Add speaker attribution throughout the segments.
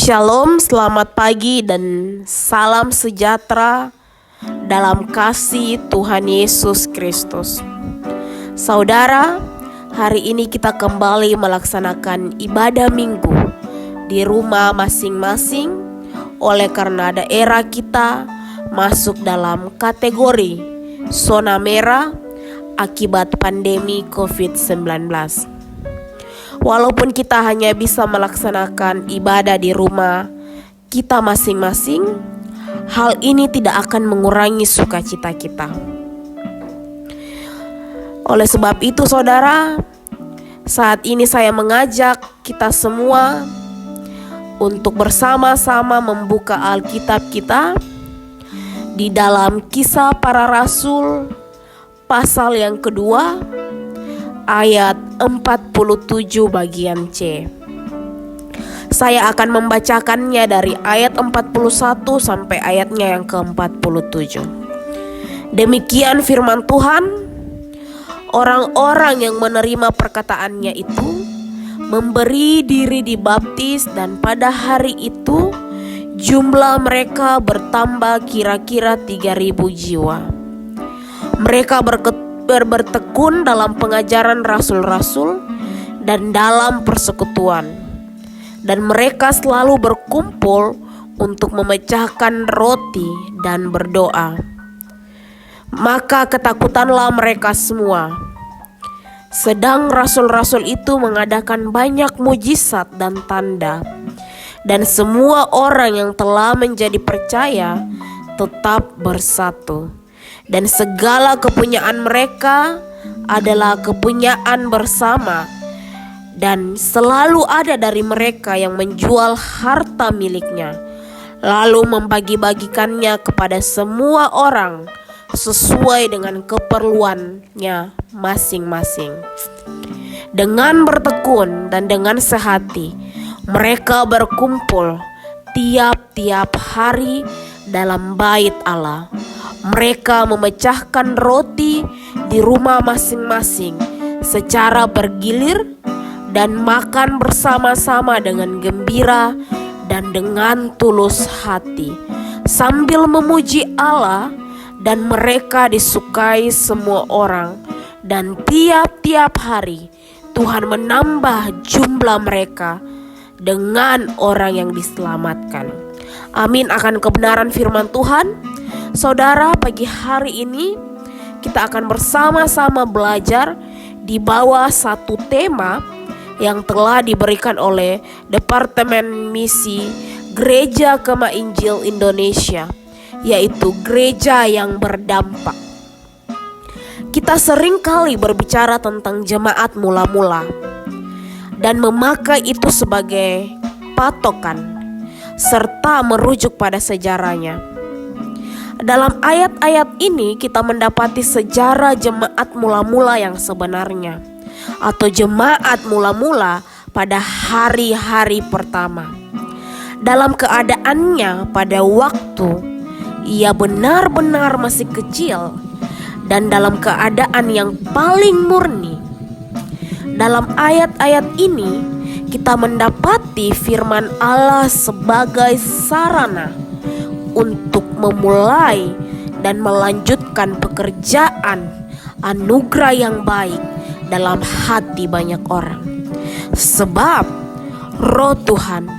Speaker 1: Shalom, selamat pagi dan salam sejahtera dalam kasih Tuhan Yesus Kristus. Saudara, hari ini kita kembali melaksanakan ibadah minggu di rumah masing-masing oleh karena daerah kita masuk dalam kategori zona merah akibat pandemi COVID-19. Walaupun kita hanya bisa melaksanakan ibadah di rumah kita masing-masing, hal ini tidak akan mengurangi sukacita kita. Oleh sebab itu, saudara, saat ini saya mengajak kita semua untuk bersama-sama membuka Alkitab kita di dalam Kisah Para Rasul pasal yang kedua, ayat 47 bagian C. Saya akan membacakannya dari ayat 41 sampai ayatnya yang ke-47. Demikian firman Tuhan. Orang-orang yang menerima perkataannya itu memberi diri dibaptis, dan pada hari itu jumlah mereka bertambah kira-kira 3.000 jiwa. Mereka bertekun dalam pengajaran rasul-rasul dan dalam persekutuan, dan mereka selalu berkumpul untuk memecahkan roti dan berdoa. Maka ketakutanlah mereka semua. Sedang rasul-rasul itu mengadakan banyak mujizat dan tanda, dan semua orang yang telah menjadi percaya tetap bersatu. Dan segala kepunyaan mereka adalah kepunyaan bersama, dan selalu ada dari mereka yang menjual harta miliknya, lalu membagi-bagikannya kepada semua orang sesuai dengan keperluannya masing-masing. Dengan bertekun dan dengan sehati, mereka berkumpul tiap-tiap hari dalam bait Allah. Mereka memecahkan roti di rumah masing-masing secara bergilir dan makan bersama-sama dengan gembira dan dengan tulus hati, sambil memuji Allah, dan mereka disukai semua orang. Dan tiap-tiap hari Tuhan menambah jumlah mereka dengan orang yang diselamatkan. Amin akan kebenaran firman Tuhan. Saudara, pagi hari ini kita akan bersama-sama belajar di bawah satu tema yang telah diberikan oleh Departemen Misi Gereja Kemah Injil Indonesia, yaitu gereja yang berdampak. Kita sering kali berbicara tentang jemaat mula-mula dan memakai itu sebagai patokan serta merujuk pada sejarahnya. Dalam ayat-ayat ini kita mendapati sejarah jemaat mula-mula yang sebenarnya, atau jemaat mula-mula pada hari-hari pertama. Dalam keadaannya pada waktu ia benar-benar masih kecil dan dalam keadaan yang paling murni. Dalam ayat-ayat ini kita mendapati firman Allah sebagai sarana untuk memulai dan melanjutkan pekerjaan anugerah yang baik dalam hati banyak orang. Sebab Roh Tuhan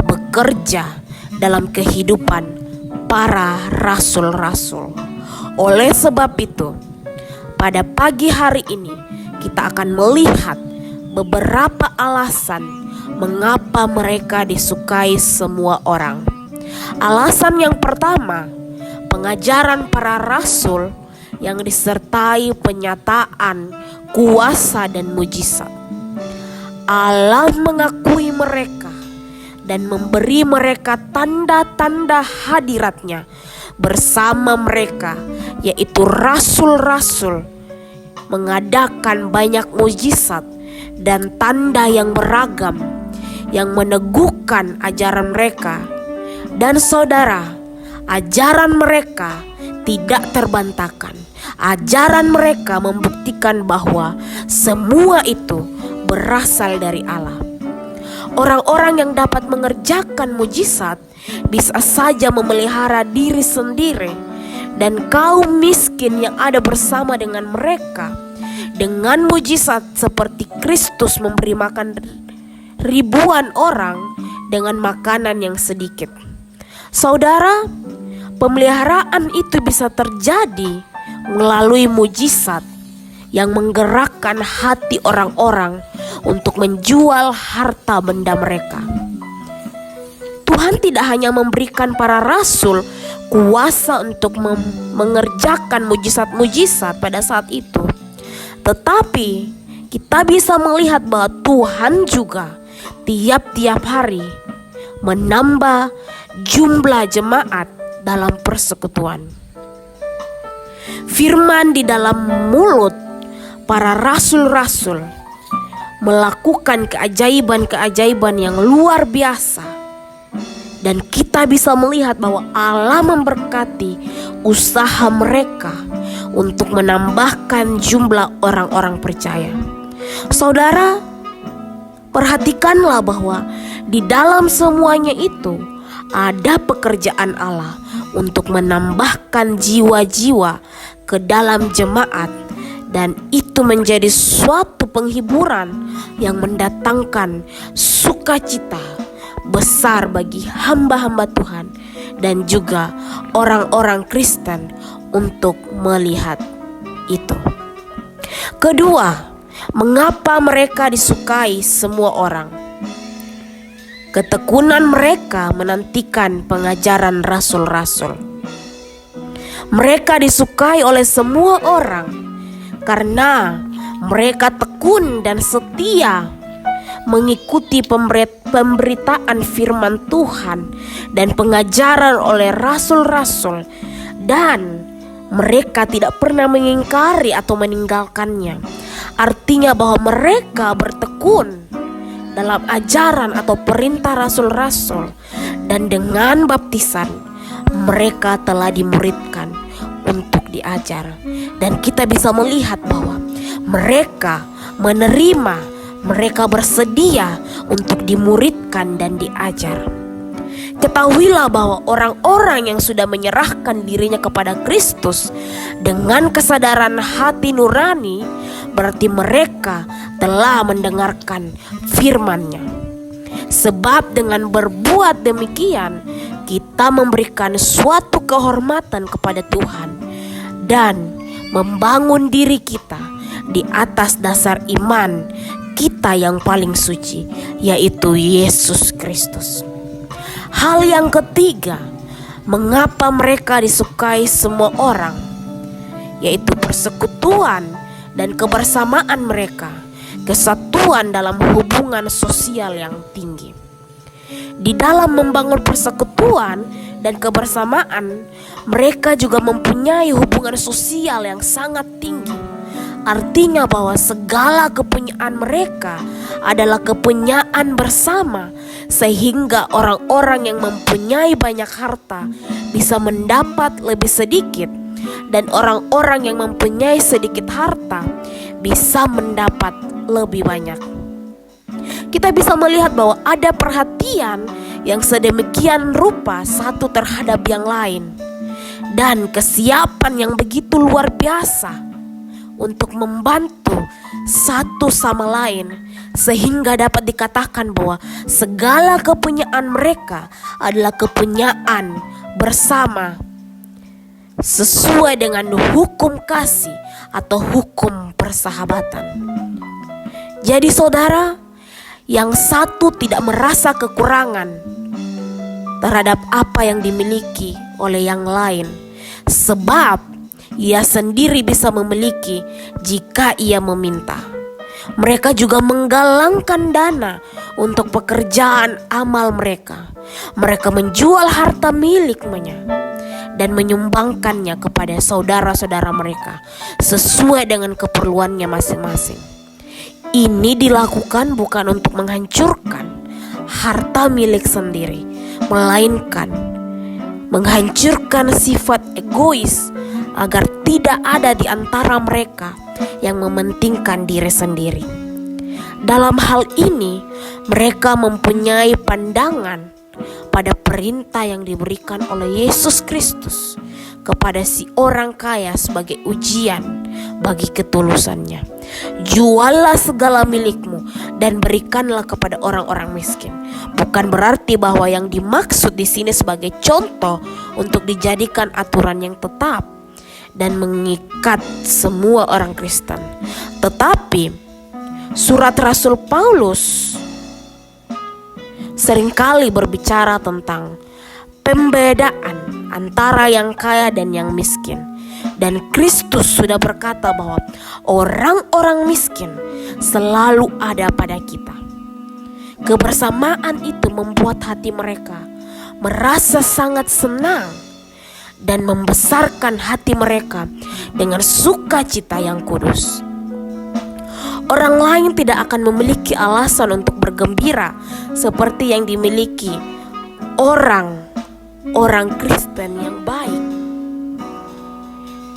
Speaker 1: bekerja dalam kehidupan para rasul-rasul. Oleh sebab itu, pada pagi hari ini kita akan melihat beberapa alasan mengapa mereka disukai semua orang. Alasan yang pertama, pengajaran para rasul yang disertai penyataan kuasa dan mujizat. Allah mengakui mereka dan memberi mereka tanda-tanda hadiratnya bersama mereka, yaitu rasul-rasul, mengadakan banyak mujizat dan tanda yang beragam yang meneguhkan ajaran mereka. Dan saudara, ajaran mereka tidak terbantahkan. Ajaran mereka membuktikan bahwa semua itu berasal dari Allah. Orang-orang yang dapat mengerjakan mujizat bisa saja memelihara diri sendiri, dan kaum miskin yang ada bersama dengan mereka dengan mujizat seperti Kristus memberi makan ribuan orang dengan makanan yang sedikit. Saudara, pemeliharaan itu bisa terjadi melalui mujizat yang menggerakkan hati orang-orang untuk menjual harta benda mereka. Tuhan tidak hanya memberikan para rasul kuasa untuk mengerjakan mujizat-mujizat pada saat itu, tetapi kita bisa melihat bahwa Tuhan juga tiap-tiap hari menambah jumlah jemaat dalam persekutuan. Firman di dalam mulut para rasul-rasul melakukan keajaiban-keajaiban yang luar biasa, dan kita bisa melihat bahwa Allah memberkati usaha mereka untuk menambahkan jumlah orang-orang percaya. Saudara, perhatikanlah bahwa di dalam semuanya itu ada pekerjaan Allah untuk menambahkan jiwa-jiwa ke dalam jemaat, dan itu menjadi suatu penghiburan yang mendatangkan sukacita besar bagi hamba-hamba Tuhan dan juga orang-orang Kristen untuk melihat itu. Kedua, mengapa mereka disukai semua orang? Ketekunan mereka menantikan pengajaran rasul-rasul. Mereka disukai oleh semua orang karena mereka tekun dan setia mengikuti pemberitaan firman Tuhan dan pengajaran oleh rasul-rasul, dan mereka tidak pernah mengingkari atau meninggalkannya. Artinya bahwa mereka bertekun dalam ajaran atau perintah rasul-rasul, dan dengan baptisan mereka telah dimuridkan untuk diajar. Dan kita bisa melihat bahwa mereka menerima, mereka bersedia untuk dimuridkan dan diajar. Ketahuilah bahwa orang-orang yang sudah menyerahkan dirinya kepada Kristus dengan kesadaran hati nurani, berarti mereka telah mendengarkan firman-Nya. Sebab dengan berbuat demikian, kita memberikan suatu kehormatan kepada Tuhan dan membangun diri kita di atas dasar iman kita yang paling suci, yaitu Yesus Kristus. Hal yang ketiga, mengapa mereka disukai semua orang, yaitu persekutuan dan kebersamaan mereka, kesatuan dalam hubungan sosial yang tinggi. Di dalam membangun persekutuan dan kebersamaan, mereka juga mempunyai hubungan sosial yang sangat tinggi. Artinya bahwa segala kepunyaan mereka adalah kepunyaan bersama, sehingga orang-orang yang mempunyai banyak harta bisa mendapat lebih sedikit, dan orang-orang yang mempunyai sedikit harta bisa mendapat lebih banyak. Kita bisa melihat bahwa ada perhatian yang sedemikian rupa satu terhadap yang lain, dan kesiapan yang begitu luar biasa untuk membantu satu sama lain, sehingga dapat dikatakan bahwa segala kepunyaan mereka adalah kepunyaan bersama sesuai dengan hukum kasih atau hukum persahabatan. Jadi saudara, yang satu tidak merasa kekurangan terhadap apa yang dimiliki oleh yang lain, sebab ia sendiri bisa memiliki jika ia meminta. Mereka juga menggalangkan dana untuk pekerjaan amal mereka. Mereka menjual harta miliknya dan menyumbangkannya kepada saudara-saudara mereka sesuai dengan keperluannya masing-masing. Ini dilakukan bukan untuk menghancurkan harta milik sendiri, melainkan menghancurkan sifat egois agar tidak ada di antara mereka yang mementingkan diri sendiri. Dalam hal ini, mereka mempunyai pandangan pada perintah yang diberikan oleh Yesus Kristus kepada si orang kaya sebagai ujian bagi ketulusannya. Juallah segala milikmu dan berikanlah kepada orang-orang miskin. Bukan berarti bahwa yang dimaksud di sini sebagai contoh untuk dijadikan aturan yang tetap dan mengikat semua orang Kristen. Tetapi surat Rasul Paulus seringkali berbicara tentang pembedaan antara yang kaya dan yang miskin. Dan Kristus sudah berkata bahwa orang-orang miskin selalu ada pada kita. Kebersamaan itu membuat hati mereka merasa sangat senang dan membesarkan hati mereka dengan sukacita yang kudus. Orang lain tidak akan memiliki alasan untuk bergembira seperti yang dimiliki orang Kristen yang baik.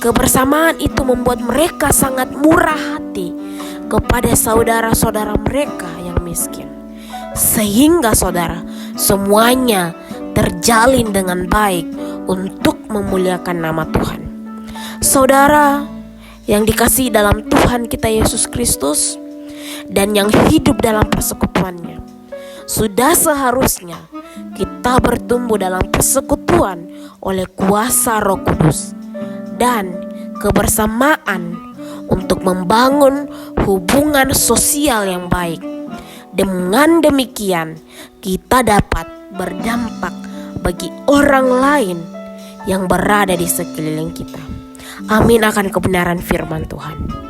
Speaker 1: Kebersamaan itu membuat mereka sangat murah hati kepada saudara-saudara mereka yang miskin. Sehingga saudara, semuanya terjalin dengan baik untuk memuliakan nama Tuhan. Saudara yang dikasihi dalam Tuhan kita Yesus Kristus dan yang hidup dalam persekutuannya, sudah seharusnya kita bertumbuh dalam persekutuan oleh kuasa Roh Kudus dan kebersamaan untuk membangun hubungan sosial yang baik. Dengan demikian, kita dapat berdampak bagi orang lain yang berada di sekeliling kita. Amin akan kebenaran firman Tuhan.